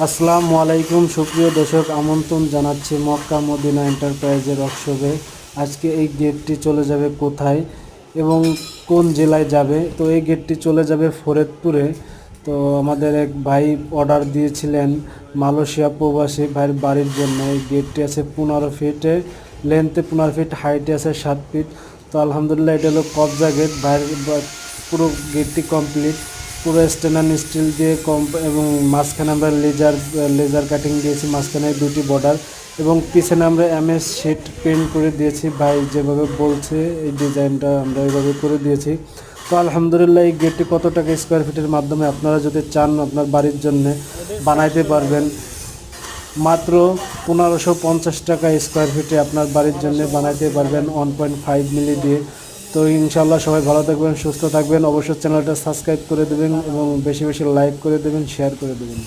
আসসালামু আলাইকুম সুপ্রিয় দর্শক, আমন্ত্রণ জানাচ্ছি মক্কা মদিনা এন্টারপ্রাইজের ওয়ার্কশপে। আজকে এই গেটটি চলে যাবে কোথায় এবং কোন জেলায় যাবে? তো এই গেটটি চলে যাবে ফরিদপুরে। তো আমাদের এক ভাই অর্ডার দিয়েছিলেন মালয়েশিয়া প্রবাসী ভাইয়ের বাড়ির জন্য। এই গেটটি আছে 15 ফিটে, লেন্থে 15 ফিট, হাইটে আছে 7 ফিট। তো আলহামদুলিল্লাহ এটা হলো কবজা গেট। ভাইয়ের পুরো গেটটি কমপ্লিট, পুরো স্টেনলেস স্টিল দিয়ে এবং মাঝখানে আমরা লেজার কাটিং দিয়েছি, মাঝখানে দুটি বর্ডার এবং পিছনে আমরা এমএস শিট পেন্ট করে দিয়েছি। ভাই যেভাবে বলছে এই ডিজাইনটা আমরা ওইভাবে করে দিয়েছি। তো আলহামদুলিল্লাহ এই গেটটি কত টাকা স্কোয়ার ফিটের মাধ্যমে আপনারা যদি চান আপনার বাড়ির জন্য বানাইতে পারবেন, মাত্র 1550 টাকা স্কোয়ার ফিটে আপনার বাড়ির জন্য বানাইতে পারবেন 1.5 মিলি দিয়ে। তো ইনশাল্লাহ সবাই ভালো থাকবেন, সুস্থ থাকবেন। অবশ্যই চ্যানেলটা সাবস্ক্রাইব করে দেবেন এবং বেশি বেশি লাইক করে দেবেন, শেয়ার করে দেবেন।